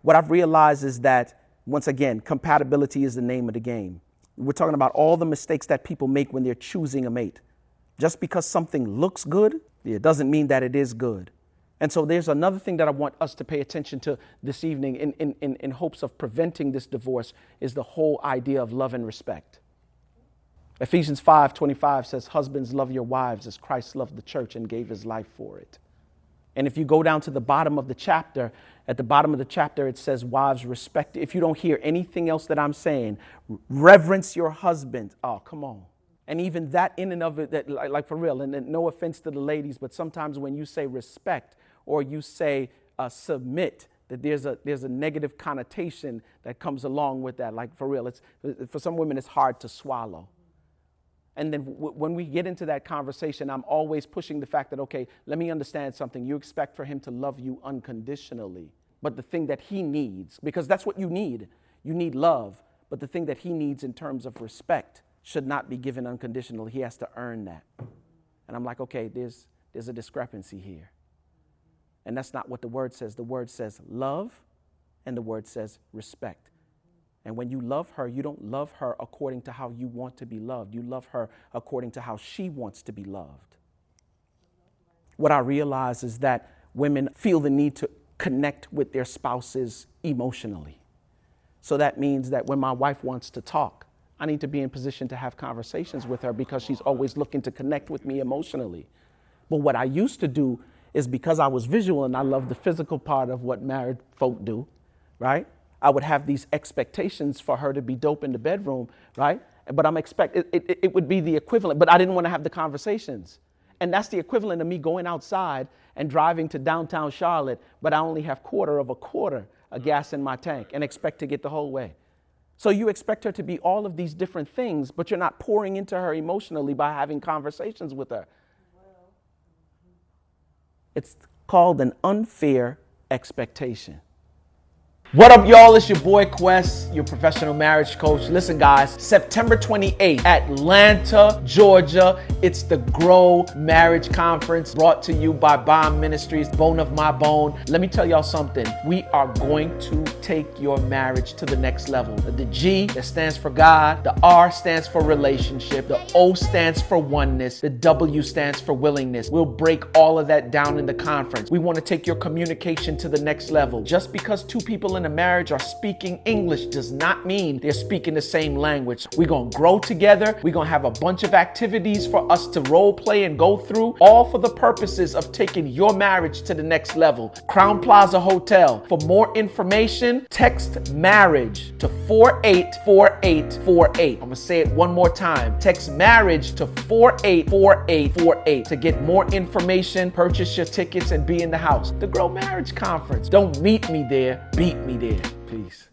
What I've realized is that, once again, compatibility is the name of the game. We're talking about all the mistakes that people make when they're choosing a mate. Just because something looks good, it doesn't mean that it is good. And so there's another thing that I want us to pay attention to this evening in hopes of preventing this divorce is the whole idea of love and respect. Ephesians 5:25 says, husbands, love your wives as Christ loved the church and gave his life for it. And if you go down to the bottom of the chapter, at the bottom of the chapter, it says, wives, respect. If you don't hear anything else that I'm saying, reverence your husband. Oh, come on. And even that in and of it, that, like for real, and no offense to the ladies, but sometimes when you say respect or you say submit, that there's a negative connotation that comes along with that. Like for real, for some women, it's hard to swallow. And then when we get into that conversation, I'm always pushing the fact that, okay, let me understand something. You expect for him to love you unconditionally. But the thing that he needs, because that's what you need love. But the thing that he needs in terms of respect should not be given unconditionally. He has to earn that. And I'm like, okay, there's a discrepancy here. And that's not what the word says. The word says love and the word says respect. And when you love her, you don't love her according to how you want to be loved. You love her according to how she wants to be loved. What I realize is that women feel the need to connect with their spouses emotionally. So that means that when my wife wants to talk, I need to be in position to have conversations with her because she's always looking to connect with me emotionally. But what I used to do is, because I was visual and I love the physical part of what married folk do, right? I would have these expectations for her to be dope in the bedroom, right? But it would be the equivalent, but I didn't want to have the conversations. And that's the equivalent of me going outside and driving to downtown Charlotte, but I only have quarter of gas in my tank and expect to get the whole way. So you expect her to be all of these different things, but you're not pouring into her emotionally by having conversations with her. It's called an unfair expectation. What up, y'all? It's your boy Quest, your professional marriage coach. Listen, guys, September 28th, Atlanta, Georgia. It's the Grow Marriage Conference brought to you by Bond Ministries, Bone of My Bone. Let me tell y'all something. We are going to take your marriage to the next level. The G, that stands for God. The R stands for relationship. The O stands for oneness. The W stands for willingness. We'll break all of that down in the conference. We want to take your communication to the next level. Just because two people in a marriage are speaking English does not mean they're speaking the same language. We're going to grow together. We're going to have a bunch of activities for us to role play and go through, all for the purposes of taking your marriage to the next level. Crown Plaza Hotel. For more information, text marriage to 484848. I'm going to say it one more time. Text marriage to 484848 to get more information, purchase your tickets, and be in the house. The Grow Marriage Conference. Don't meet me there, beat me there. Peace.